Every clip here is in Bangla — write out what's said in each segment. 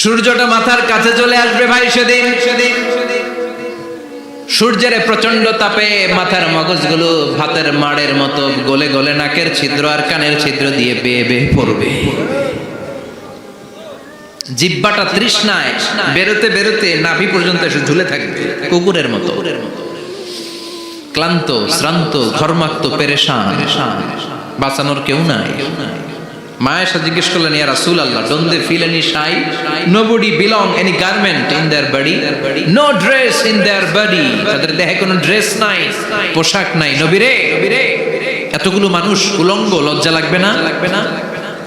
সূর্যটা মাথার কাছে চলে আসবে ভাই সেদিন। সূর্যের প্রচন্ড তাপে মাথার মগজগুলো ভাতের মাড়ের মতো গলে গলে নাকের ছিদ্র আর কানের ছিদ্র দিয়ে বেয়ে বেয়ে পড়বে। জিহ্বাটা তৃষ্ণায় বেরোতে বেরোতে নাভি পর্যন্ত এসে ঝুলে থাকবে কুকুরের মতো, ক্লান্ত শ্রান্ত ঘর্মাক্ত পেরেশান, বাঁচানোর কেউ নাই। মায়েশা জিজ্ঞেস করলেন, ইয়া রাসূলুল্লাহ, don't they feel any shy? Nobody belong any garment in their body, no dress in their body. তাদের দেহে কোনো ড্রেস নাই, পোশাক নাই। নবী রে, এতগুলো মানুষ উলঙ্গ, লজ্জা লাগবে না?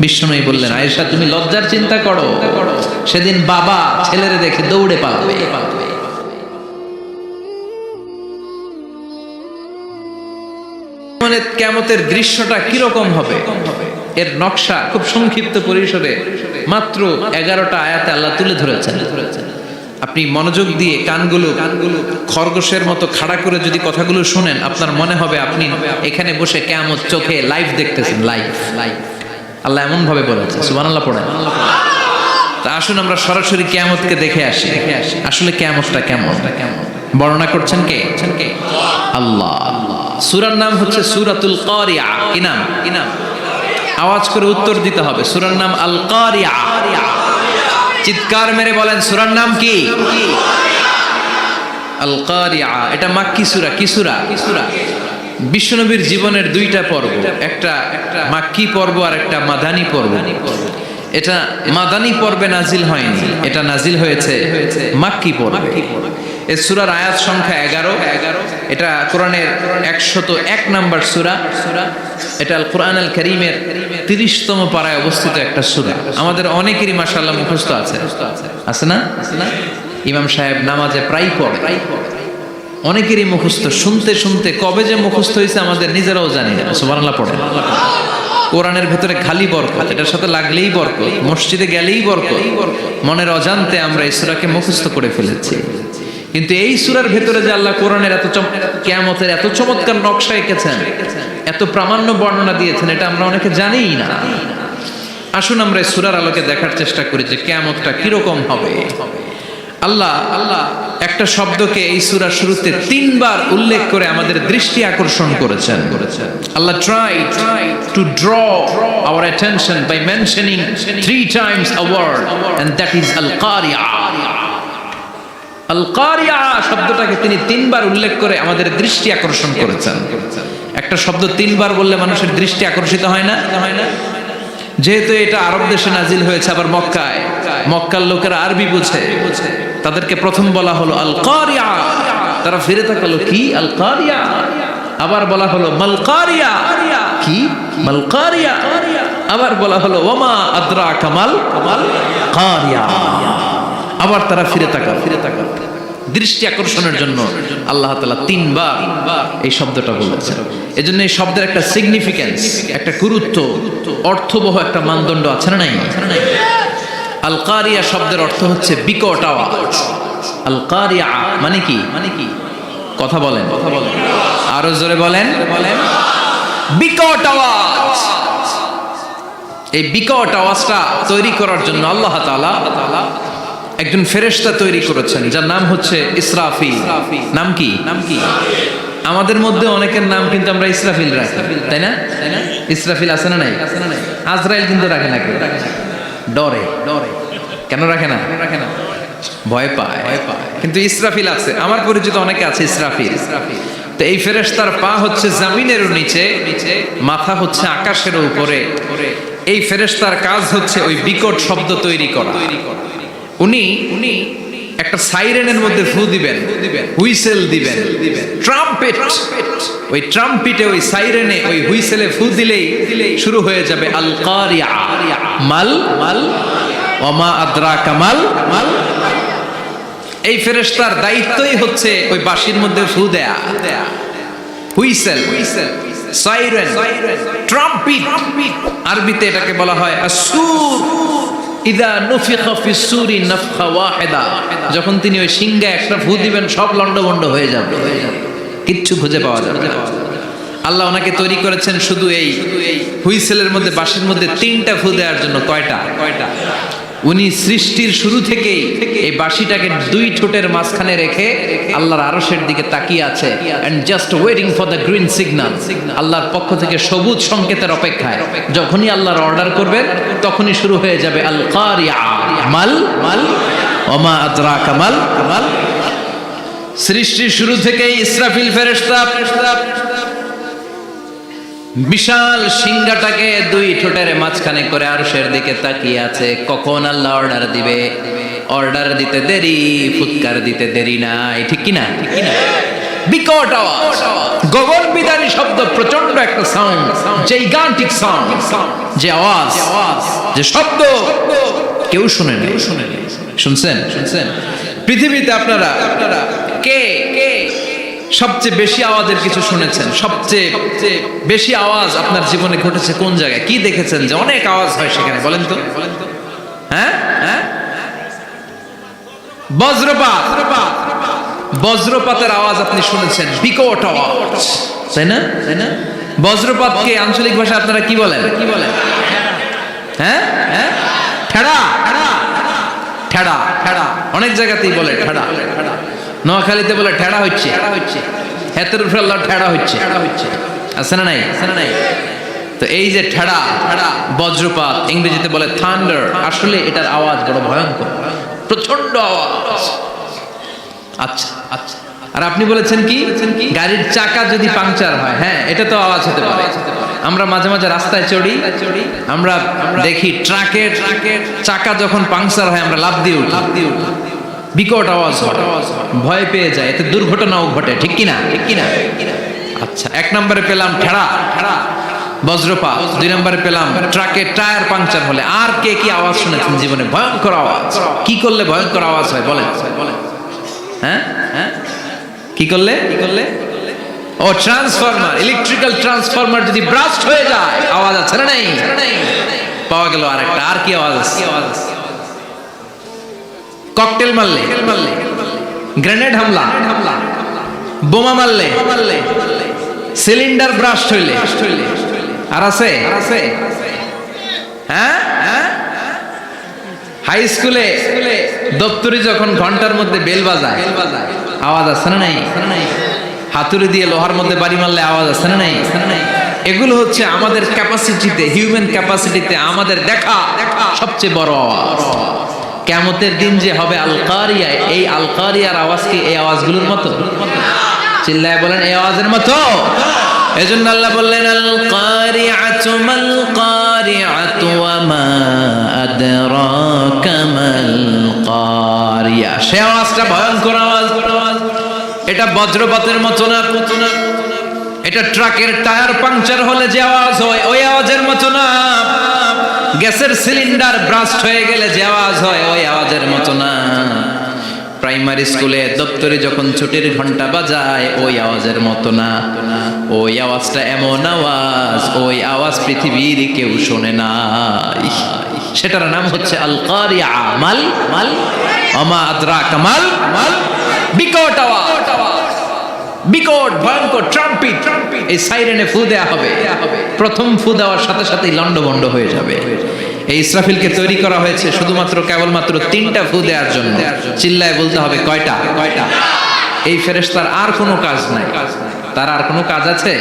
বিশ্বনবী বললেন, আয়েশা তুমি লজ্জার চিন্তা করো, সেদিন বাবা ছেলেরে দেখে দৌড়ে পালাবে। মানে কিয়ামতের দৃশ্যটা কিরকম হবে এর নকশা খুব সংক্ষিপ্ত পরিসরে মাত্র 11টা আয়াতে আল্লাহ তুলে ধরেছেন। আপনি মনোযোগ দিয়ে কানগুলো খরগোশের মতো খাড়া করে যদি কথাগুলো শুনেন, আপনার মনে হবে আপনি এখানে বসে কিয়ামত চোখে লাইভ দেখতেছেন। লাইভ আল্লাহ এমন ভাবে বলেছে, সুবহানাল্লাহ পড়েন। তা আসুন আমরা সরাসরি কিয়ামতকে দেখে আসি। আসলে কিয়ামতটা কেমন বর্ণনা করছেন কে? আল্লাহ। সূরার নাম হচ্ছে সূরাতুল কারিয়া। কি নাম? আওয়াজ করে উত্তর দিতে হবে। সূরার নাম আল কারিয়া। চিৎকার মেরে বলেন, সূরার নাম কি? আল কারিয়া। এটা মাক্কি সূরা। কি সূরা? বিশ্বনবীর জীবনের দুইটা পর্ব, একটা মাক্কি পর্ব আর একটা মাদানী পর্ব। এটা মাদানী পর্বে নাজিল হয়নি, এটা নাজিল হয়েছে মাক্কি পর্বে। এই সূরার আয়াত সংখ্যা 11। এটা কোরআনের 101 নম্বর সূরা। এটা আল কোরআন আল কারীমের 30তম পারায় অবস্থিত একটা সূরা। আমাদের অনেকেরই মাশাআল্লাহ মুখস্থ আছে না? ইমাম সাহেব নামাজে প্রায় পড়ে, অনেকেরই মুখস্থ। শুনতে শুনতে কবে যে মুখস্থ হয়েছে আমাদের নিজেরাও জানি না। সুবহানাল্লাহ পড়ে। কোরআনের ভেতরে খালি বরকত, এটার সাথে লাগলেই বরকত, মসজিদে গেলেই বরকত। মনের অজান্তে আমরা এই সূরাকে মুখস্থ করে ফেলেছি। কিন্তু এই সূরার ভেতরে যে আল্লাহ কোরআনের কিয়ামতের এত চমৎকার নকশা এঁকেছেন, এত প্রামাণ্য বর্ণনা দিয়েছেন, এটা আমরা অনেকে জানিই না। আসুন আমরা এই সূরার আলোকে দেখার চেষ্টা করি যে কিয়ামতটা কিরকম হবে। আল্লাহ একটা শব্দকে এই সূরার শুরুতে 3 বার উল্লেখ করে আমাদের দৃষ্টি আকর্ষণ করেছেন। আল্লাহ tried to draw our attention by mentioning 3 times a word, and that is al-qari'ah. al-qari'ah শব্দটাকে তিনি 3 বার উল্লেখ করে আমাদের দৃষ্টি আকর্ষণ করেছেন। একটা শব্দ 3 বার বললে মানুষের দৃষ্টি আকর্ষিত হয় না? যেহেতু এটা আরব দেশে নাজিল হয়েছে, আবার মক্কার লোকেরা আরবি বুঝে, তাদেরকে প্রথম বলা হলো আল কারিয়া। তারা ফিরে তাকালো, কি আল কারিয়া? আবার বলা হলো মাল কারিয়া। কি মাল কারিয়া? আবার বলা হলো ওয়ামা আদরাকা মাল কারিয়া। আবার তারা ফিরে তাকালো। দৃষ্টি আকর্ষণের জন্য আল্লাহ তাআলা 3 বার এই শব্দটা বলেছেন। এজন্য এই শব্দের একটা সিগনিফিকেন্স, একটা গুরুত্ব, অর্থবহ একটা মানদণ্ড আছে না নাই? আল কারিয়া শব্দের অর্থ হচ্ছে বিকট আওয়াজ। আল কারিয়া মানে কি? কথা বলেন, আরো জোরে বলেন। বিকট আওয়াজ। এই বিকট আওয়াজটা তৈরি করার জন্য আল্লাহ তাআলা একজন ফেরেশতা তৈরি করেছেন, যার নাম হচ্ছে ইসরাফিল। নাম কি? আমাদের মধ্যে অনেকের নাম কিন্তু আমরা ইসরাফিল রাখি, তাই না? ইসরাফিল আছে না নাই? আজরাইল কিন্তু রাখে না কেউ, ডরে। কেন রাখে না? ভয় পায়। কিন্তু ইসরাফিল আছে, আমার পরিচিত অনেকে আছে ইসরাফিল। তো এই ফেরেশতার পা হচ্ছে জমিনের নিচে, মাথা হচ্ছে আকাশের উপরে। এই ফেরেশতার কাজ হচ্ছে ওই বিকট শব্দ তৈরি করা। উনি একটা সাইরেনের মধ্যে ফু দিবেন, হুইসেল দিবেন, ট্রাম্পেট। ওই ট্রাম্পিটে, ওই সাইরেনে, ওই হুইসেলে ফু দিলেই শুরু হয়ে যাবে আল কারিয়া। মাল ওয়ামা আদরাকা মাল। এই ফেরেশতার দায়িত্বই হচ্ছে ওই বাঁশির মধ্যে ফু দেয়া। Whistle, siren, trumpet. আরবিতে এটাকে বলা হয় আসুর। ইদা নুফিখা ফিস সূরি নাফখা ওয়াহিদা। যখন তিনি ওই সিংহে একটা ফু দিবেন, সব লন্ডভন্ড হয়ে যাবে, কিচ্ছু খুঁজে পাওয়া যাবে না। আল্লাহ ওনাকে তৈরি করেছেন শুধু এই হুইসেলের মধ্যে, বাঁশির মধ্যে 3টা ফু দেওয়ার জন্য। কয়টা? উনি সৃষ্টির শুরু থেকেই এই বাঁশিটাকে দুই ঠোঁটের মাঝখানে রেখে আল্লাহর আরশের দিকে তাকিয়ে আছে and just waiting for the green signal. আল্লাহর পক্ষ থেকে সবুজ সংকেতের অপেক্ষায়। যখনই আল্লাহর অর্ডার করবেন তখনই শুরু হয়ে যাবে আল কারিয়া মাল মাল ওমা আদরাকা মাল মাল। সৃষ্টির শুরু থেকেই ইসরাফিল ফেরেশতা বিশাল সিংহাটাকে দুই ঠোঁটের মাঝখানে করে আরশের দিকে তাকিয়ে আছে, কখন আল্লাহ অর্ডার দিবে। অর্ডার দিতে দেরি, ফুৎকার দিতে দেরি নাই, ঠিক কি না? বিকট আওয়াজ, গগন বিদারী শব্দ, প্রচন্ড একটা সাউন্ড, জাইগান্টিক সাউন্ড, যে আওয়াজ, যে শব্দ কেউ শুনে নাই। শুনছেন? পৃথিবীতে আপনারা কে সবচেয়ে বেশি আওয়াজের কিছু শুনেছেন? সবচেয়ে বেশি আওয়াজ আপনার জীবনে ঘটেছে কোন জায়গায়? কি দেখেছেন যে অনেক আওয়াজ হয় সেখানে? বলেন তো। হ্যাঁ, বজ্রপাতের আওয়াজ আপনি শুনেছেন, বিকট আওয়াজ, তাই না? বজ্রপাতকে আঞ্চলিক ভাষা আপনারা কি বলেন? হ্যাঁ, ঠেড়া। অনেক জায়গাতেই বলে ঠেড়া। নোয়াখালীতে বলে ঠেড়া হচ্ছে, হেতের উপরে আল্লাহ ঠেড়া হচ্ছে, আছে না নাই? তো এই যে ঠেড়া, বজ্রপাত, ইংরেজিতে বলে থান্ডার, আসলে এটার আওয়াজ বড় ভয়ঙ্কর, প্রচন্ড আওয়াজ। আচ্ছা, আর আপনি বলেছেন কি, গাড়ির চাকা যদি পাংচার হয়, হ্যাঁ, এটা তো আওয়াজ হতে পারে। আমরা মাঝে মাঝে রাস্তায় চড়ি, আমরা দেখি ট্রাকের চাকা যখন পাংচার হয় আমরা লাফ দিয়ে উঠি, বিকট আওয়াজ হয়, ভয় পেয়ে যায়, এতে দুর্ঘটনাও ঘটে, ঠিক কিনা? আচ্ছা, এক নম্বরে পেলাম ঠেড়া, বজ্রপাত। দুই নম্বরে পেলাম ট্রাকের টায়ার পাংচার হলে। আর কে কি আওয়াজ শুনেছেন জীবনে? ভয়ঙ্কর আওয়াজ। কি করলে ভয়ঙ্কর আওয়াজ হয় বলেন? হ্যাঁ, কি করলে? ও ট্রান্সফরমার, ইলেকট্রিক্যাল ট্রান্সফরমার যদি ব্রাস্ট হয়ে যায় আওয়াজ আছে না নাই? পাওয়া গেল আরেকটা। আর কি আওয়াজ আছে? ককটেল মারলে, গ্রেনেড হামলা, বোমা মারলে, সিলিন্ডার ব্রাস্ট হইলে। আর আছে? হ্যাঁ, হাই স্কুলে দপ্তরি যখন ঘন্টার মধ্যে বেল বাজায় আওয়াজ আছে না নাই? হাতুড়ি দিয়ে লোহার মধ্যে বাড়ি মারলে আওয়াজ আছে না নাই? এগুলো হচ্ছে আমাদের ক্যাপাসিটিতে, হিউম্যান ক্যাপাসিটিতে আমাদের দেখা সবচেয়ে বড় আওয়াজ। কিয়ামতের দিন যে হবে আল কারিয়া, এই আল কারিয়ার আওয়াজ কি এই আওয়াজগুলোর মতো? চিল্লায় বলেন, এই আওয়াজের মতো। এজন্য আল্লাহ বললেন আল কারিআতু মাল কারিআতু ওয়া মা আদরাকা মাল কারিয়া। সে আওয়াজটা ভয়ঙ্কর আওয়াজ। এটা বজ্রপাতের মতো না, এটা ট্রাকের টায়ার পাংচার হলে যে আওয়াজ হয় ওই আওয়াজের মতো না, গ্যাসের সিলিন্ডার ব্রাস্ট হয়ে গেলে যে আওয়াজ হয় ওই আওয়াজের মতো না, প্রাইমারি স্কুলে দপ্তরে যখন ছুটির ঘন্টা বাজায় ওই আওয়াজের মতো না। ওই আওয়াজটা এমন আওয়াজ, ওই আওয়াজ পৃথিবীর কেউ শোনে না। সেটার নাম হচ্ছে আল কারিয়া মাল মাল ওমা আদরাকা মাল মাল। বিকট আওয়াজ, বিকট ভয়ঙ্কর ট্রাম্পিট। এই সাইরেনে ফু দেয়া হবে, প্রথম ফু দেওয়ার সাথে সাথেই লন্ডভন্ড হয়ে যাবে। এই ইসরাফিলকে তৈরি করা হয়েছে শুধুমাত্র কেবলমাত্র 3টা ফু দেওয়ার জন্য। চিল্লায় বলতে হবে কয়টা? এই ফেরেশতার আর কোনো কাজ নাই। তার আর কোনো কাজ আছে?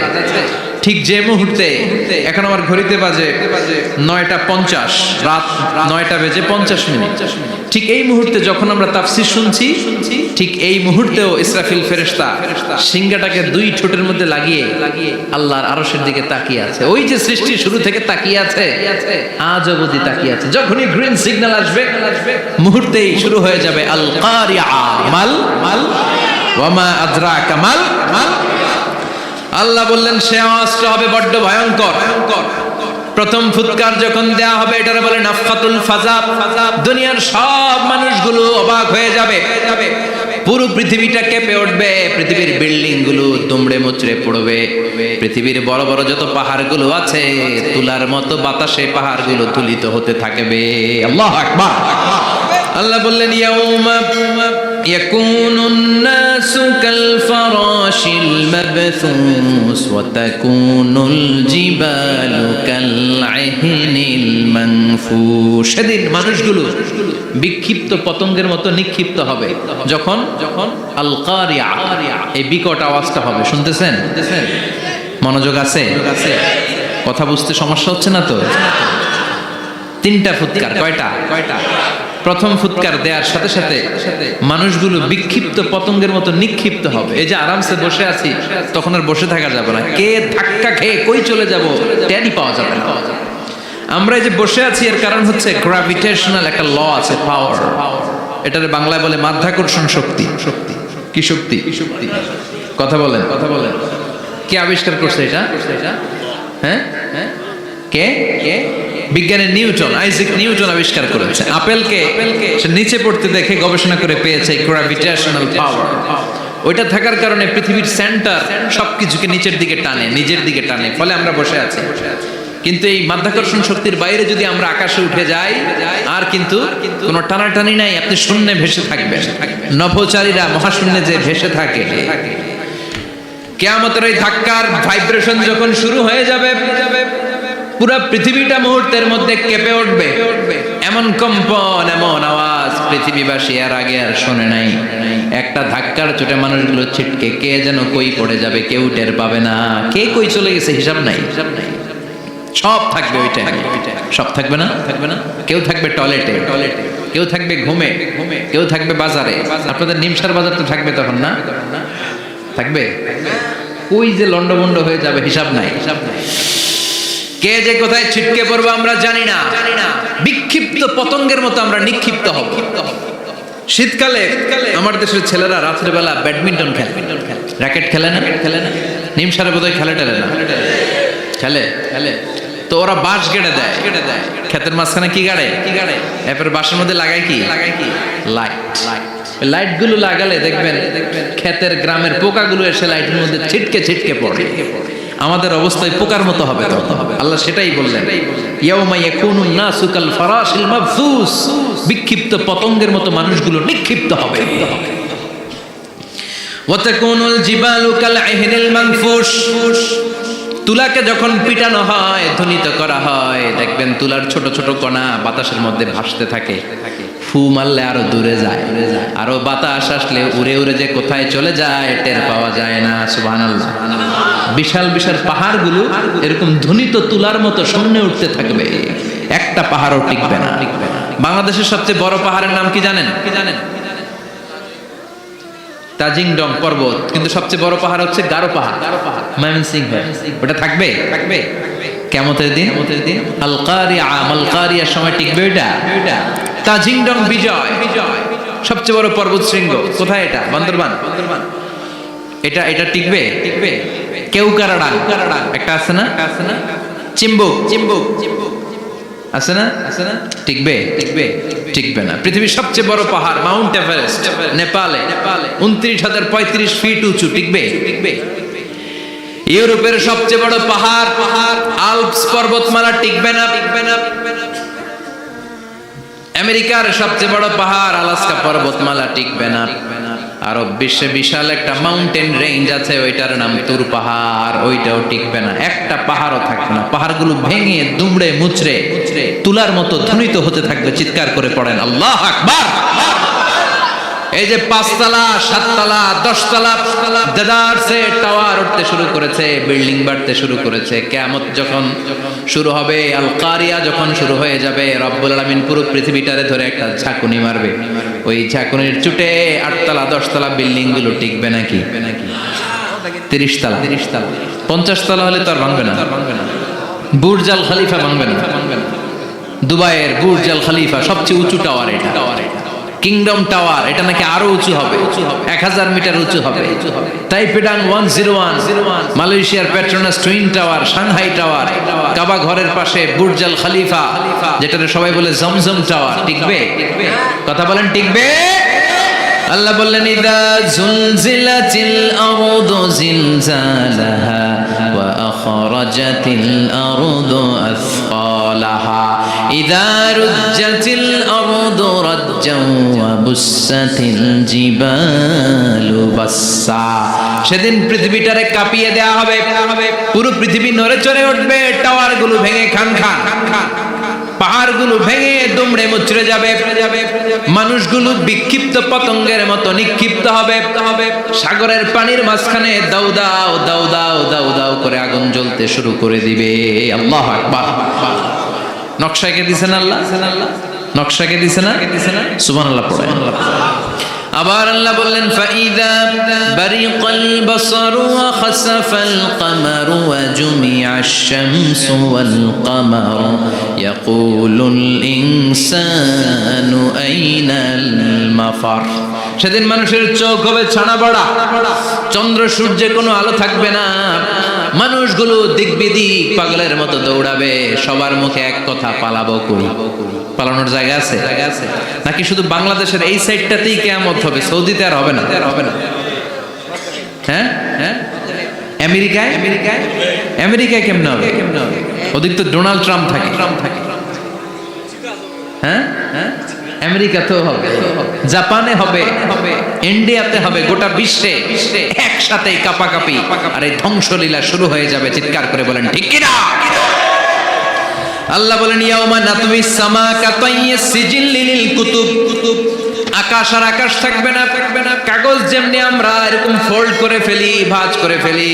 ঠিক যে মুহূর্তে, এখন আমার ঘড়িতে বাজে 9:50, রাত 9:50, ঠিক এই মুহূর্তে যখন আমরা তাফসীর শুনছি, ঠিক এই মুহূর্তেও ইসরাফিল ফেরেশতা সিংহাটাকে দুই ঠোঁটের মধ্যে লাগিয়ে আল্লাহর আরশের দিকে তাকিয়ে আছে। ওই যে সৃষ্টির শুরু থেকে তাকিয়ে আছে, আজ অবধি তাকিয়ে আছে। যখনই গ্রিন সিগন্যাল আসবে মুহূর্তেই শুরু হয়ে যাবে আল কারিয়া মাল মাল ওয়া মা আদরাকা মাল মাল। আল্লাহ বললেন সে আওয়াজটা হবে বড্ড ভয়ঙ্কর। প্রথম ফুৎকার যখন দেয়া হবে এটারে বলে নাফখাতুল ফাজা। দুনিয়ার সব মানুষগুলো অবাক হয়ে যাবে, পুরো পৃথিবীটা কেঁপে উঠবে, পৃথিবীর বিল্ডিং গুলো দুমড়ে মুচড়ে পড়বে, পৃথিবীর বড় বড় যত পাহাড়গুলো আছে তুলার মতো বাতাসে পাহাড়গুলো তুলিত হতে থাকবে। আল্লাহু আকবার। আল্লাহ বললেন ইয়াউমা يكون الناس كالفراش المبثوث وتكون الجبال كالعهن المنفوش সেদিন মানুষগুলো বিক্ষিপ্ত পতঙ্গের মতো নিক্ষিপ্ত হবে যখন আল কারিয়া এই বিকট আওয়াজটা হবে। শুনতেছেন? মনোযোগ আছে? কথা বুঝতে সমস্যা হচ্ছে না তো? তিনটা ফুৎকার। কয়টা? প্রথম ফুৎকার দেওয়ার সাথে সাথে মানুষগুলো বিক্ষিপ্ত পতঙ্গের মতো নিক্ষিপ্ত হবে। এই যে আরামসে বসে আছি, তখন আর বসে থাকা যাবে না। কে ধাক্কা খেয়ে কই চলে যাব টেরই পাওয়া যাবে না। আমরা এই যে বসে আছি এর কারণ হচ্ছে গ্র্যাভিটেশনাল একটা ল আছে, পাওয়ার। এটারে বাংলায় বলে মাধ্যাকর্ষণ শক্তি। কি শক্তি? কথা বলেন। কে আবিষ্কার করছে এটা? হ্যাঁ, কে? বিজ্ঞানী নিউটন, আইজাক নিউটন আবিষ্কার করেছে। আপেলকে সে নিচে পড়তে দেখে গবেষণা করে পেয়েছে গ্র্যাভিটেশনাল পাওয়ার। ওইটা থাকার কারণে পৃথিবীর সেন্টার সবকিছুকে নিচের দিকে টানে, নিজের দিকে টানে, ফলে আমরা বসে আছি। কিন্তু এই মাধ্যাকর্ষণ শক্তির বাইরে যদি আমরা আকাশে উঠে যাই, আর কিন্তু কোনো টানাটানি নাই, আপনি শূন্যে ভেসে থাকবেন। নভোচারীরা মহাশূন্যে যে ভেসে থাকে, কিয়ামতের এই ধাক্কার ভাইব্রেশন যখন শুরু হয়ে যাবে, পুরো পৃথিবীটা মুহূর্তের মধ্যে কেঁপে উঠবে। এমন কম্পন, এমন আওয়াজ পৃথিবীবাসী এর আগে আর শোনে নাই। একটা ধাক্কার চোটে মানুষগুলো ছিটকে কে যেন কই পড়ে যাবে, কেউ টের পাবে না। কে কই চলে গেছে হিসাব নাই। সব থাকবে ওইটা, সব থাকবে না। কেউ থাকবে টয়লেটে, কেউ থাকবে ঘুমে, কেউ থাকবে বাজারে। আপনাদের নিমসার বাজার তো থাকবে তখন, না থাকবে? কই যে লন্ডভন্ড হয়ে যাবে হিসাব নাই। কে যে কোথায় ছিটকে পড়বো আমরা জানি না। বিক্ষিপ্ত পতঙ্গের মতো আমরা নিক্ষিপ্ত হব। শীতকালে আমার দেশের ছেলেরা রাত্রেবেলা ব্যাডমিন্টন খেলে, র্যাকেট খেলে না? নিমসারে বোধহয় খেলে না? খেলে। তো ওরা বাঁশ গেড়ে দেয়, ক্ষেতের মাঝখানে কি গাড়ে? এরপর বাঁশের মধ্যে লাগায় কি? লাইট গুলো লাগালে দেখবেন ক্ষেতের গ্রামের পোকাগুলো এসে লাইটের মধ্যে ছিটকে পড়ে। আমাদের অবস্থায় পোকার মতো হবে। আল্লাহ সেটাই বললেন, ইয়াউমা ইয়াকুনুন নাসু কাল ফারাশিল মাবসুস, বিক্ষিপ্ত পতঙ্গের মতো মানুষগুলো নিক্ষিপ্ত হবে। ওয়া তাকুনুল জিবালু কাল আহিনিল মানফুশ, তুলাকে যখন পিটানো হয়, ধ্বনিত করা হয়, দেখবেন তুলার ছোট ছোট কণা বাতাসের মধ্যে ভাসতে থাকে। ফু মারলে আরো দূরে যায়, আরো বাতাস আসলে উড়ে উড়ে যে কোথায় চলে যায় টের পাওয়া যায় না। সুবহানাল্লাহ। বিশাল বিশাল পাহাড়গুলো এরকম ধ্বনিত তুলার মতো সামনে উঠতে থাকবে, একটা পাহাড়ও টিকবে না। বাংলাদেশের সবচেয়ে বড় পাহাড়ের নাম কি জানেন? তাজিংডং পর্বত, কিন্তু সবচেয়ে বড় পাহাড় হচ্ছে গারো পাহাড়, ময়মনসিংহ। ওটা থাকবে কিয়ামতের দিন। আল কারিয়া, মাল কারিয়ার সময় টিকবে ওইটা। তাজিংডং বিজয়, সবচেয়ে বড় পর্বত শৃঙ্গ। কোথায় এটা? বান্দরবান। এটা টিকবে? কেউকারাডাং একটা আছে না? চিম্বুক আছে না? টিকবে না। পৃথিবীর সবচেয়ে বড় পাহাড় মাউন্ট এভারেস্ট নেপালে 29,035 ফিট উঁচু, টিকবে? ইউরোপের সবচেয়ে বড় পাহাড় আল্পস পর্বতমালা টিকবে না। আমেরিকার সবচেয়ে বড় পাহাড় আলাস্কা পর্বতমালা টিকবে না। আরব বিশ্বে বিশাল একটা মাউন্টেন রেঞ্জ আছে, ওইটার নাম তুর পাহাড়, ওইটাও টিকবে না। একটা পাহাড়ও থাকবে না। পাহাড়গুলো ভেঙে দুমড়ে মুচড়ে তুলার মতো ধ্বনিত হতে থাকবে। চিৎকার করে পড়েন আল্লাহু আকবার। এই যে 5 তলা, 7 তলা, 10 তলা দেদারসে টাওয়ার উঠতে শুরু করেছে, বিল্ডিং বাড়তে শুরু করেছে। কিয়ামত যখন শুরু হবে, আল কারিয়া যখন শুরু হয়ে যাবে, রব্বুল আলামিন পুরো পৃথিবীটারে ধরে একটা ঝাঁকুনি মারবে। ওই ঝাঁকুনির চুটে 8 তলা 10 তলা বিল্ডিং গুলো টিকবে নাকি? 30 তলা 50 তলা হলে তো আর ভাঙবে না। বুর্জ আল খলিফা ভাঙবে না। দুবাইয়ের বুর্জ আল খলিফা সবচেয়ে উঁচু টাওয়ার এটা। কিংডম টাওয়ার, এটা নাকি আরো উঁচু হবে, 1000 মিটার উঁচু হবে। তাইপেডাং 101, মালয়েশিয়ার Petronas twin tower, Shanghai tower, Kaaba ঘরের পাশে বুর্জ আল খলিফা, যেটাকে সবাই বলে জমজম টাওয়ার, টিকবে? কথা বলেন, টিকবে? আল্লাহ বললেন, ইদা জুলজিলাতিল আরদু জিলজালাহা ওয়া আখরাজাতিল আরদু আসকালাহা ইযা রুজ্জাতিল আরদু রাজ্জাও ওয়া বুসাতিল জিবালু বাসসা। সেদিন পৃথিবীটারে কাঁপিয়ে দেয়া হবে, পুরো পৃথিবী নড়ে চড়ে উঠবে, টাওয়ারগুলো ভেঙে খান খান, পাহাড়গুলো ভেঙে দুমড়ে মুচড়ে যাবে, মানুষগুলো বিক্ষিপ্ত পতঙ্গের মতো নিক্ষিপ্ত হবে, সাগরের পানির মাঝখানে দাউ দাউ দাউ দাউ দাউ দাউ করে আগুন জ্বলতে শুরু করে দিবে। আল্লাহু আকবার। নকশাকে দিছেন আল্লাহ, নকশাকে দিছে না, সুবহানাল্লাহ পড়ে। আবার আল্লাহ বললেন ফাইদা বারিকাল বাসারু ওয়া খাসাফাল কামারু ওয়া জুমিআশ শামসু ওয়াল কামারু ইয়াকুলুল ইনসানু আইনাল মাফার। সেদিন মানুষের চোখ হবে ছানা বড়া, চন্দ্র সূর্যে কোনো আলো থাকবে না, মানুষগুলো দিক বিদিক পাগলের মতো দৌড়াবে, সবার মুখে এক কথা, পালাবো কই। পালানোর জায়গা আছে নাকি শুধু বাংলাদেশের এই সাইডটাতেই কিয়ামত হবে, সৌদিতে আর হবে না? হ্যাঁ হ্যাঁ, আমেরিকায় কেমনে হবে? ওদিক তো ডোনাল্ড ট্রাম্প থাকে। হ্যাঁ হ্যাঁ, আমেরিকাতেও হবে, জাপানে হবে, ইন্ডিয়াতে হবে, গোটা বিশ্বে একসাথে কাপাকাপি আর এই ধ্বংসলীলা শুরু হয়ে যাবে। চিৎকার করে বলেন ঠিক কিনা? আল্লাহ বলেন ইয়াউমা নাতমিস সামা কাতাইয়িস সিজিল লিল কুতুব। আকাশ আর আকাশ থাকবে না, কাগজ যেমনি আমরা এরকম ফোল্ড করে ফেলি, ভাঁজ করে ফেলি,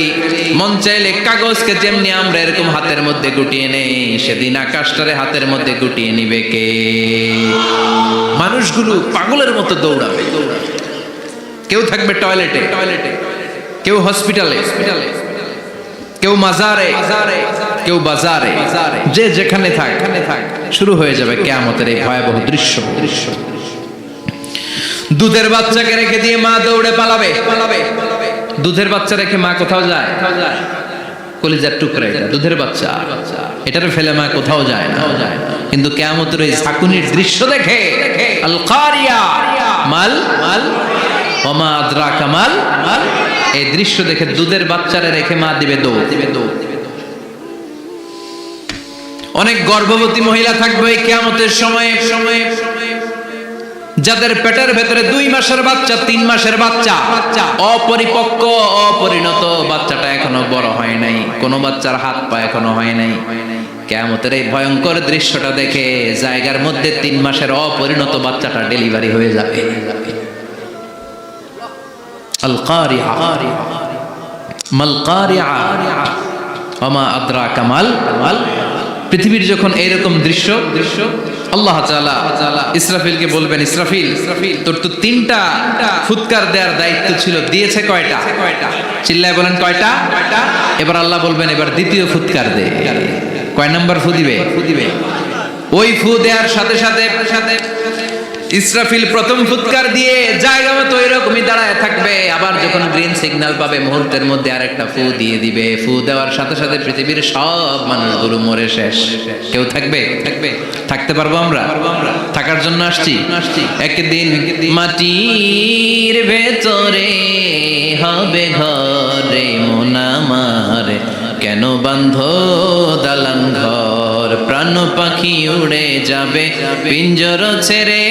মন চাইলে কাগজকে যেমনি আমরা এরকম হাতের মধ্যে গুটিয়ে নেই, সেদিন আকাশটারে হাতের মধ্যে গুটিয়ে নিবে কে? মানুষগুলো পাগলের মতো দৌড়াবে। কেউ থাকবে টয়লেটে, কেউ হসপিটালে, কেউ মাজারে, কেউ বাজারে, যে যেখানে থাক, শুরু হয়ে যাবে কিয়ামতের এই ভয়াবহ দৃশ্য। দুধের বাচ্চাকে রেখে দিয়ে মা দৌড়ে পালাবে। দুধের বাচ্চা রেখে মা কোথাও যায়? কলিজার টুকরা এটা, দুধের বাচ্চা, এটারে ফেলে মা কোথাও যায় না। কিন্তু কিয়ামতের এই ঝাঁকুনির দৃশ্য দেখে আল কারিয়া মাল ওয়া মা আদরাকা মাল, এই দৃশ্য দেখে দুধের বাচ্চারে রেখে মা দিবে দৌড়। অনেক গর্ভবতী মহিলা থাকবে এই কিয়ামতের সময়ে, যাদের পেটের ভেতরে 2 মাসের বাচ্চা, 3 মাসের বাচ্চা, অপরিপক্ক অপরিণত, বাচ্চাটা এখনো বড় হয় নাই, কোনো বাচ্চার হাত পা এখনো হয় নাই। কিয়ামতের এই ভয়ঙ্কর দৃশ্যটা দেখে জায়গার মধ্যে 3 মাসের অপরিণত বাচ্চাটা ডেলিভারি হয়ে যাবে। আল কারিয়া মাল কারিয়া ওয়া মা আদরাকা মাল। পৃথিবীর যখন এইরকম দৃশ্য, আল্লাহ তাআলা ইসরাফিলকে বলবেন, ইসরাফিল তোর তো 3টা ফুৎকার দেওয়ার দায়িত্ব ছিল, দিয়েছে কয়টা? চিল্লায় বলেন কয়টা? এবার আল্লাহ বলবেন এবার দ্বিতীয় ফুৎকার দে। কয় নাম্বার ফু দিবে? ওই ফু দেওয়ার সাথে সাথে ইসরাফিল প্রথম ফুৎকার দিয়ে জায়গা মতো এরকমই দাঁড়ায় থাকবে, আবার যখন গ্রিন সিগন্যাল পাবে মুহূর্তের মধ্যে আরেকটা ফু দিয়ে দিবে। ফু দেওয়ার সাথে সাথে পৃথিবীর সব মানুষগুলো মরে শেষ। কেউ থাকবে? থাকতে পারবো আমরা? থাকার জন্য আসছি। একদিন মাটির ভেতরে হবে ঘরে মন আমার, কেন বাঁধো দালান ঘর, প্রাণ পাখি উড়ে যাবে পিঞ্জর ছেড়ে,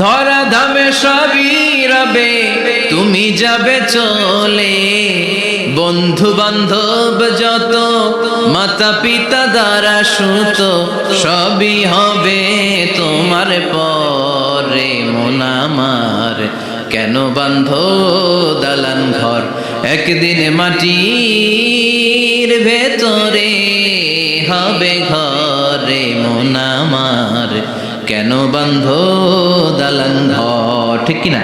ধরা ধামে সবই রবে তুমি যাবে চলে, বন্ধু বান্ধব যত মাতা পিতা দ্বারা সুত সবই হবে তোমার পরে মন আমার, কেন বাঁধো দালান ঘর, একদিন মাটির ভেতরে হবে ঘরে মন আমার, কেন বাঁধো দালান ঘর। ঠিক কিনা?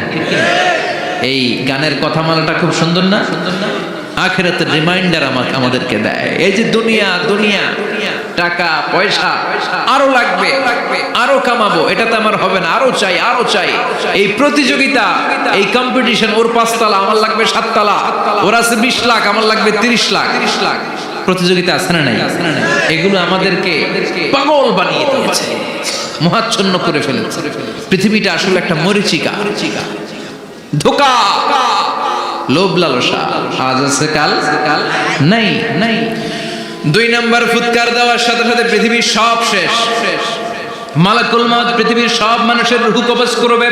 এই গানের কথামালাটা খুব সুন্দর না? আখিরাতের রিমাইন্ডার আমাদেরকে দেয়। এই যে দুনিয়া, টাকা পয়সা আরো লাগবে, আরো কামাবো, এটাতে আমার হবে না, আরো চাই। এই প্রতিযোগিতা, এই কম্পিটিশন, ওর 5 তলা আমার লাগবে 7 তলা, ওর আছে 20 লাখ আমার লাগবে 30 লাখ। প্রতিযোগিতা আছে না নাই? এগুলো আমাদেরকে পাগল বানিয়ে দিয়েছে, মোহাচ্ছন্ন করে ফেলেছে। পৃথিবীটা আসলে একটা মরিচিকা, ধোঁকা, লোভ লালসা, আজ আছে কাল নাই। দুই নাম্বার ফুৎকার দেওয়ার সাথে সাথে পৃথিবীর সব শেষ। মালাকুল মাউত পৃথিবীর সব মানুষের রূহ কবজ করবে।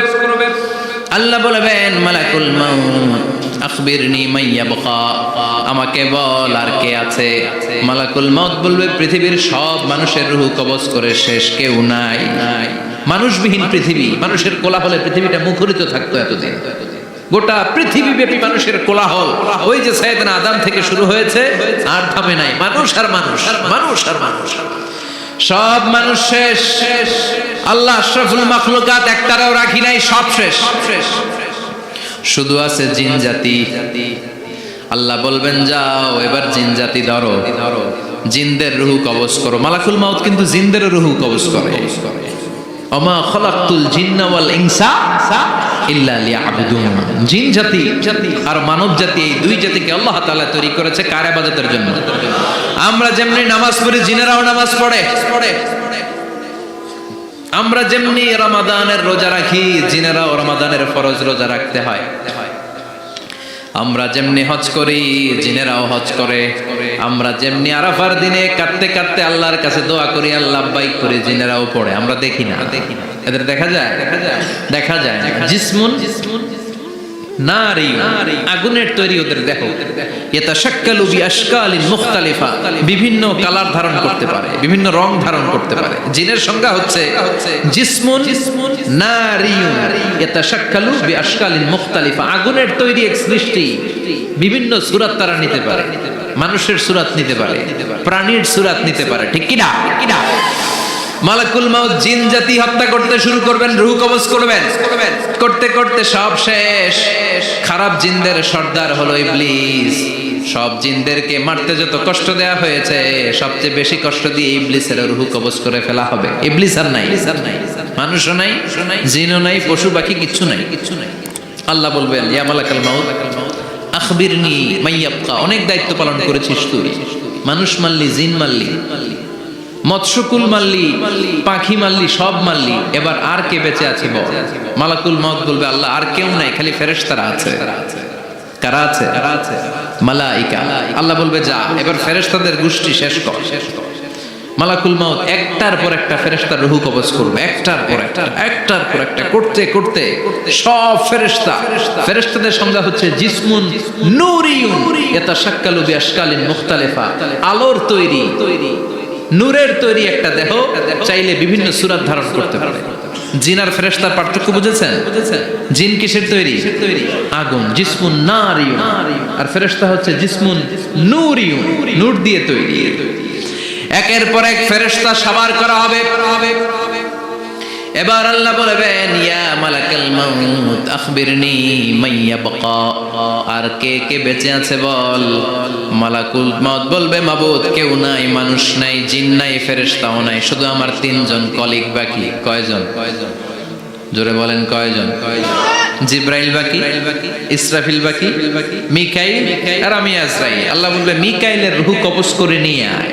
আল্লাহ বলবেন মালাকুল মাউত আখবিরনি মাইয়াবকা, আমাকে বল আর কে আছে। মালাকুল মাউত বলবে পৃথিবীর সব মানুষের রূহ কবজ করে শেষ, কেউ নাই। মানুষবিহীন পৃথিবী, মানুষের কোলাহলে পৃথিবীটা মুখরিত থাকতো এতদিন। গোটা পৃথিবী ব্যাপী মানুষের কোলাহল, ওই যে সাইয়েদনা আদম থেকে শুরু হয়েছে আর থামে নাই। মানুষ আর মানুষ, মানুষ আর মানুষ, সব মানুষ শেষ। আল্লাহ আশরাফুল মাখলুকাত একটারাও রাখি নাই, সব শেষ। শুধু আছে জিন জাতি। আল্লাহ বলবেন যাও এবার জিন জাতি ধরো, জিনদের রূহ কবজ করো। মালাকুল মাউত কিন্তু জিনদের রূহ কবজ করে। ওমা খলাকতুল জিন্না ওয়াল ইনসা ইল্লা লিয়াবুদুন। জিন জাতি আর মানব জাতি, এই দুই জাতিকে আল্লাহ তাআলা তৈরি করেছে কার ইবাদতের জন্য। আমরা যেমনি নামাজ পড়ি, জিনেরাও নামাজ পড়ে। আমরা যেমনি রমাদানের রোজা রাখি, জিনেরাও রমাদানের ফরজ রোজা রাখতে হয়। আমরা যেমনি হজ করি, জিনেরাও হজ করে। আমরা যেমনি আরাফার দিনে কাঁদতে কাঁদতে আল্লাহর কাছে দোয়া করি, আল্লাহ বাইক করে, জিনেরাও পড়ে। আমরা দেখি না, এদের দেখা যায়? দেখা যায়। জিসমুন নারী, আগুনের তৈরি ওদের দেহ। ইয়াতাশাক্কালু বিআশকালিন মুখতালিফা, বিভিন্ন কালার ধারণ করতে পারে, বিভিন্ন রং ধারণ করতে পারে। জিনের সংজ্ঞা হচ্ছে জিসমুন নারিয়ুন ইয়াতাশাক্কালু বিআশকালিন মুখতালিফা, আগুনের তৈরি এক সৃষ্টি। বিভিন্ন সূরত তারা নিতে পারে, মানুষের সূরত নিতে পারে, প্রাণীর সূরত নিতে পারে, ঠিক কি না? মালাকুল মাউত জিন জাতি হত্যা করতে শুরু করবেন, রূহ কবজ করবেন। করতে করতে সব শেষ। খারাপ জিনদের সর্দার হলো ইবলিস। সব জিনদেরকে মারতে যত কষ্ট দেয়া হয়েছে, সবচেয়ে বেশি কষ্ট দিয়ে ইবলিসের রূহ কবজ করে ফেলা হবে। ইবলিস আর নাই, মানুষও নাই, জিনও নাই, পশু পাখি কিচ্ছু নাই। আল্লাহ বলবেন ইয়া মালাকুল মাউত আখবিরনি মাইয়াবকা, অনেক দায়িত্ব পালন করেছিস তুই। মানুষ মারলি, জিন মারলি, মৎস্যকুল মারলি, পাখি মারলি, সব মারলি, এবার আর কে বেঁচে আছে বল। মালাকুল মাউত বলবে আল্লাহ আর কেউ নাই, খালি ফেরেশতারা আছে। কারা আছে? মালাইকা। আল্লাহ বলবে যা এবার ফেরেশতাদের গোষ্ঠী শেষ কর। মালাকুল মাউত একটার পর একটা ফেরেশতার রূহ কবজ করবে, একটার পর একটা, একটার পর একটা করতে করতে সব ফেরেশতা। ফেরেশতাদের সংজ্ঞা হচ্ছে জিসমুন নূরিয়ুন ইয়াতাশাক্কালু বিআশকালিন মুখতালিফা, আলোর তৈরি, নূরের তৈরি একটা দেহ, চাইলে বিভিন্ন সূরত ধারণ করতে পারে। জিন আর ফেরেশতার পার্থক্য বুঝেছেন? জিন কিসের তৈরি? আগুন, জিসমুন নারিয়ুন। আর ফেরেশতা হচ্ছে জিসমুন নূরিয়ুন, নূর দিয়ে তৈরি। একের পর এক ফেরেশতা সাবার করা হবে। এবার আল্লাহ বলবেন ইয়া মালাকুল মাউত আখবিরনি মাইয়াবকা, আর কে কে বেঁচে আছে বল। মালাকুল মাউত বলবে মাবুদ কেউ নাই, মানুষ নাই, জিন নাই, ফেরেশতাও নাই, শুধু আমার তিনজন কলিগ বাকি। কয়জন? জোরে বলেন কয়জন? জিব্রাইল বাকি, ইসরাফিল বাকি, মিকাইল আর আমি আজরাইল। আল্লাহ বলবে মিকাইলের রূহ কবজ করে নিয়ে আয়।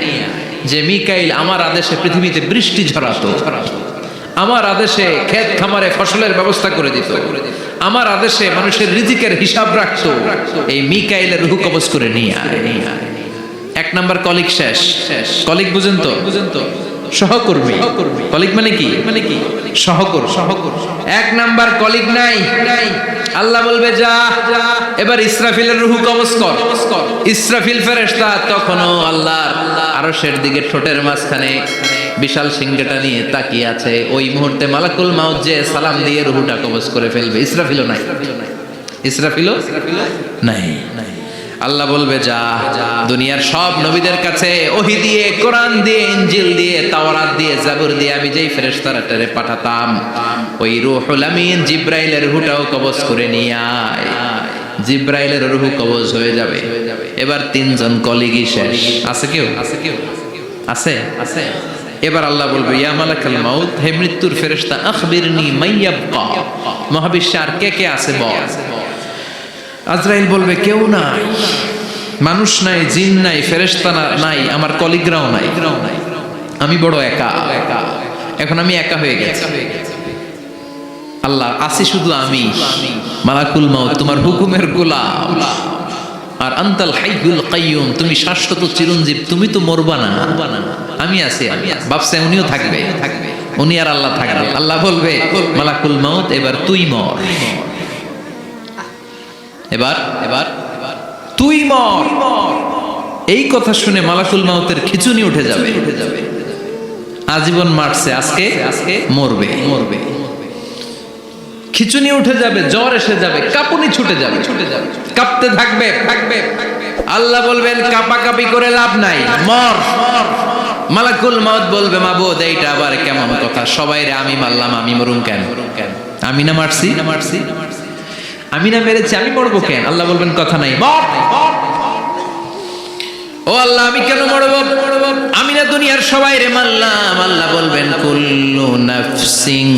যে মিকাইল আমার আদেশে পৃথিবীতে বৃষ্টি ঝরাতো, আমার আদেশে ক্ষেত খামারে ফসলের ব্যবস্থা করে দিত, আমার আদেশে মানুষের রিজিকের হিসাব রাখতো, এই মিকাইলের রূহ কবজ করে নিয়ে আয়। এক নাম্বার কলিগ শেষ। কলিগ বুঝেন তো? সহকর্মী। কলিগ মানে কি? সহকর্মী। এক নাম্বার কলিগ নাই। আল্লাহ বলবে যা এবার ইসরাফিলের রূহ কবজ কর। ইসরাফিল ফেরেশতা তখনও আল্লাহর আরশের দিকে ঠোঁটের মাঝখানে বিশাল সিংহটা নিয়ে তাকিয়ে আছে। ওই মুহূর্তে মালাকুল মাউত যে সালাম দিয়ে রূহটা কবজ করে ফেলবে। ইসরাফিলও নাই, ইসরাফিলও নাই। আল্লাহ বলবে যা দুনিয়ার সব নবীদের কাছে ওহী দিয়ে, কোরআন দিয়ে, ইনজিল দিয়ে, তাওরাত দিয়ে, জাবুর দিয়ে আমি যেই ফেরেশতাটারে পাঠাতাম, ওই রূহুল আমিন জিব্রাইলের রূহটাও কবজ করে নিয়ে আয়। জিব্রাইলের রূহ কবজ হয়ে যাবে। এবার তিনজন কলিগই শেষ। আছে কেউ? আছে? এবার আল্লাহ বলবে ইয়া মালাকুল মাউত, হে মৃত্যুর ফেরেশতা আখবিরনি মাইয়াবকা, মহাবিশ্বে আর কে কে আছে বল। আজরাইল বলবে কেউ নাই, মানুষ নাই, জিন নাই, ফেরেশতা নাই, আমার কলিগরাও নাই, আমি বড় একা। এখন আমি একা হয়ে গেছি। আল্লাহ আছি শুধু আমি। মালাকুল মাউত তোমার হুকুমের গোলাম, আর আনতাল হাইয়ুল কাইয়ুম, তুমি শাশ্বত চিরঞ্জীব, তুমি তো মরবা না, আমি আছি। ভাবছে উনিও থাকবে, উনি আর আল্লাহ থাকবে। আল্লাহ বলবে মালাকুল মাউত এবার তুই মর, এবার তুই মর। এই কথা শুনে মালাকুল মাউতের খিচুনি উঠে যাবে। আজীবন মারছে, আজকে মরবে। খিচুনি উঠে যাবে, জ্বর এসে যাবে, কাঁপুনি ছুটে যাবে, কাঁপতে থাকবে। আল্লাহ বলবেন কাঁপাকাঁপি করে লাভ নাই, মর। মালাকুল মাউত বলবে মাবুদ এইটা আবার কেমন কথা, সবাই রে আমি মারলাম, আমি মরুম কেন? আমি না মারছি, আমি না মেরেছি, আমি মরবো কেন? আল্লাহ বলবেন কথা নাই, মর। ও আল্লাহ আমি কেন মরবো? আমি না দুনিয়ার সবাই রে মারলাম। আল্লাহ বলবেন কুল্লু নাফসিন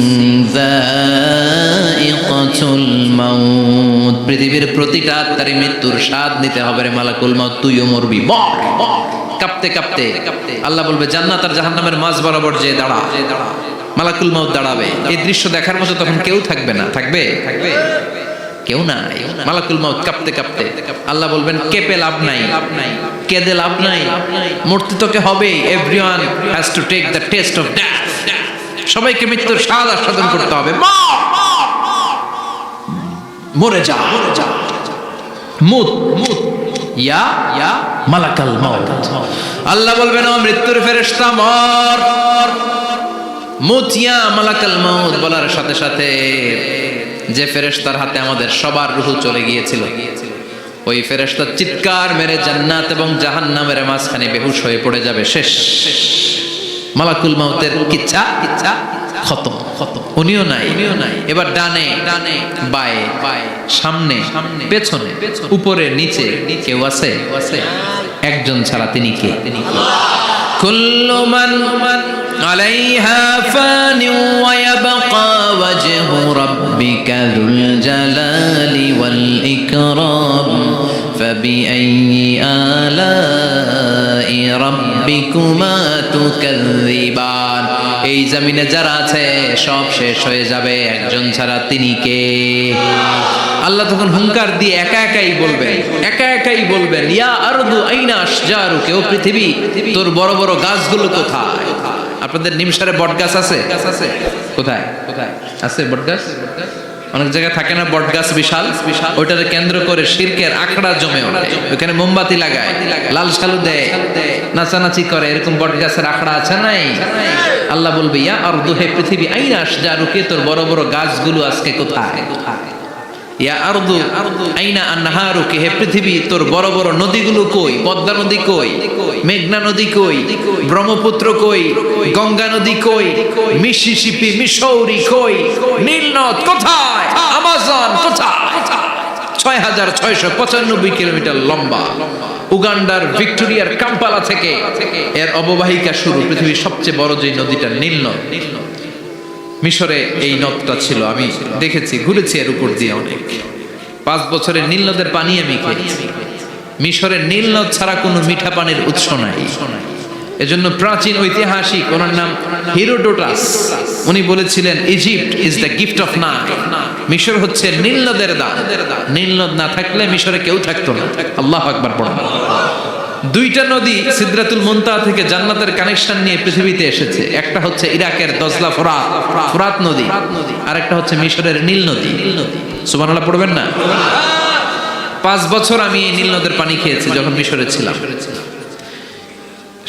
যায়িকাতুল মাউত, পৃথিবীর প্রতিটা আত্মারই মৃত্যুর স্বাদ নিতে হবে রে মালাকুল মাউত, তুইও মরবি, মর। কাঁপতে কাঁপতে আল্লাহ বলবে জান্নাত আর জাহান্নামের মাঝ বরাবর যে দাঁড়া। মালাকুল মাউত দাঁড়াবে। এই দৃশ্য দেখার মতো তখন কেউ থাকবে না, থাকবে কেউ নাই। মালাকুল মাউত কাঁপতে কাঁপতে আল্লাহ বলবেন কেঁপে লাভ নাই, কেঁদে লাভ নাই, মরতে তোকে হবে। Everyone has to take the test of death, সবাইকে মৃত্যুর স্বাদ আস্বাদন করতে হবে। মরে যা, মুত ইয়া মালাকাল মাউত। আল্লাহ বলবেন ও মৃত্যুর ফেরেশতা মর, মুত ইয়া মালাকাল মাউত। বলার সাথে সাথে যে ফেরেশতার হাতে আমাদের সবার রূহ চলে গিয়েছিল, ওই ফেরেশতা চিৎকার মেরে জান্নাত এবং জাহান্নামের মাঝখানে বেহুশ হয়ে পড়ে যাবে, শেষ। মালাকুল মাউতের কিচ্ছা খতম। উনিও নাই। এবার ডানে বায়ে, সামনে পেছনে, উপরে নিচে কেউ আছে? একজন ছাড়া, তিনি কে? কুল্লু মান আলাইহা ফানি ওয়া ইয়াবকা ওয়াজহু রাব্বিকা যুল জালালি ওয়াল ইকরাম ফাবিআইয়ি আলাই রাব্বিকুমা তুকাযযিবান। এই জমিনে যারা আছে সব শেষ হয়ে যাবে, একজন ছাড়া, তিনি কে? আল্লাহ তখন হুঙ্কার দিয়ে একা একাই বলবেন ইয়া আরদু আইনা আশজারুকা, ও পৃথিবী তোর বড় বড় গাছগুলো কোথায়? আপনাদের নিমসারে বট গাছ আছে? কোথায় আছে বট গাছ? অনেক জায়গায় থাকে না বট গাছ, বিশাল। ওইটাকে কেন্দ্র করে শিরকের আখড়া জমে ওঠে, ওখানে মোমবাতি লাগায়, লাল সালু দেয়, নাচানাচি করে, এরকম বট গাছের আখড়া আছে নাই? আল্লাহ বলবে ইয়া আরদু, হে পৃথিবী, আইনা আশজারুকা, তোর বড় বড় গাছগুলো আজকে কোথায়? ইয়া আরদু আইনা আনহারুকা, হে পৃথিবী তোর বড় বড় নদীগুলো কই? পদ্মা নদী কই? মেঘনা নদী কই? ব্রহ্মপুত্র কই? গঙ্গা নদী কই? মিসিসিপি, মিসৌরি কই? নীল নদ কোথায়? আমাজন কোথায়? 6695 কিলোমিটার লম্বা, উগান্ডার ভিক্টোরিয়ার কাম্পালা থেকে এর অববাহিকা শুরু। পৃথিবীর সবচেয়ে বড় যে নদীটা নীল নদ, মিশরে এই নদটা ছিল। আমি দেখেছি, ঘুরেছি এর উপর দিয়ে অনেক। 5 বছরের নীল নদের পানি আমি খেয়েছি। মিশরের নীল নদ ছাড়া কোনো মিঠা পানির উৎস নাই। এজন্য প্রাচীন ঐতিহাসিক, ওনার নাম হিরোডোটাস, উনি বলেছিলেন Egypt is the gift of Nile, মিশর হচ্ছে নীল নদের দান। নীল নদ না থাকলে মিশরে কেউ থাকতো না। আল্লাহু আকবার পড়ুন। 2টা নদী সিদরাতুল মুনতাহা থেকে জান্নাতের কানেকশন নিয়ে পৃথিবীতে এসেছে। একটা হচ্ছে ইরাকের দজলা ফোরাত নদী, আর একটা হচ্ছে মিশরের নীল নদী। সুবহানাল্লাহ পড়বেন না? 5 বছর আমি এই নীল নদের পানি খেয়েছি যখন মিশরে ছিলাম।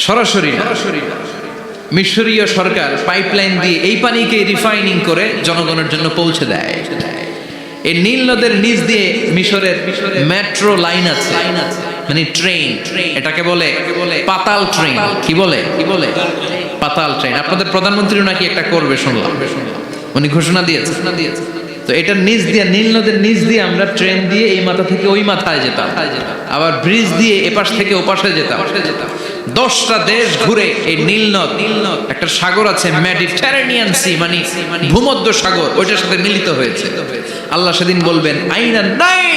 সরাসরি মিশরীয় সরকার পাইপলাইন দিয়ে এই পানিকে রিফাইনিং করে জনগণের জন্য পৌঁছে দেয়। এই নীল নদের নিচ দিয়ে মিশরের মেট্রো লাইন আছে, মানে ট্রেন, এটাকে বলে পাতাল ট্রেন। কি বলে? পাতাল ট্রেন। আপনাদের প্রধানমন্ত্রীও নাকি একটা করবে শুনলাম, উনি ঘোষণা দিয়েছে। তো এটার নিচ দিয়ে, নীল নদের নিচ দিয়ে আমরা ট্রেন দিয়ে এই মাথা থেকে ওই মাথায় যেতাম, আবার ব্রিজ দিয়ে এপাশ থেকে ওপাশে যেতাম। 10টা দেশ ঘুরে এই নীল নদ, একটা সাগর আছে মেডিটেরেনিয়ান সি, মানে ভূমধ্য সাগর, ওইটার সাথে মিলিত হয়েছে। আল্লাহ সেদিন বলবেন আইনা নাই,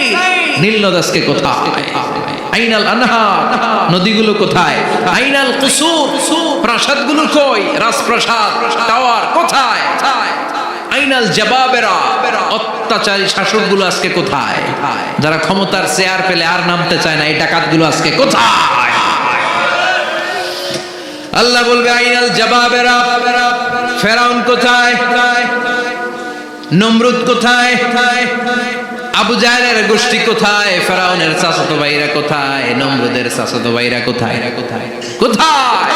নীল নদ আজকে কোথায়? আইনাল আনহার, নদীগুলো কোথায়? আইনাল কুসুর, প্রাসাদগুলো কই? রাজপ্রাসাদ, টাওয়ার কোথায়? আইনাল জাবাবেরা, অত্যাচারী শাসকগুলো আজকে কোথায়? যারা ক্ষমতার চেয়ার পেলে আর নামতে চায় না, এই ডাকাতগুলো আজকে কোথায়? আল্লাহ বলবে আইনাল জাবাবেরা, ফেরাউন কোথায়? নমরুদ কোথায়? আবু জাহেলের গোষ্ঠী কোথায়? ফেরাউনের চাচাতো ভাইরা কোথায়? নমরুদের চাচাতো ভাইরা কোথায়? কোথায়?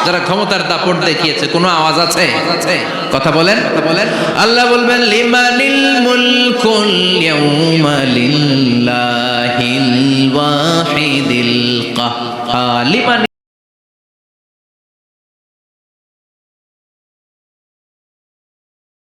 যারা ক্ষমতার দাপট দেখিয়েছে, কোনো আওয়াজ আছে? কথা বলেন। আল্লাহ বলবেন লিমানিল মুলকুল ইয়াউমা লিল্লাহিল ওয়াহিদিল কাহ্হার।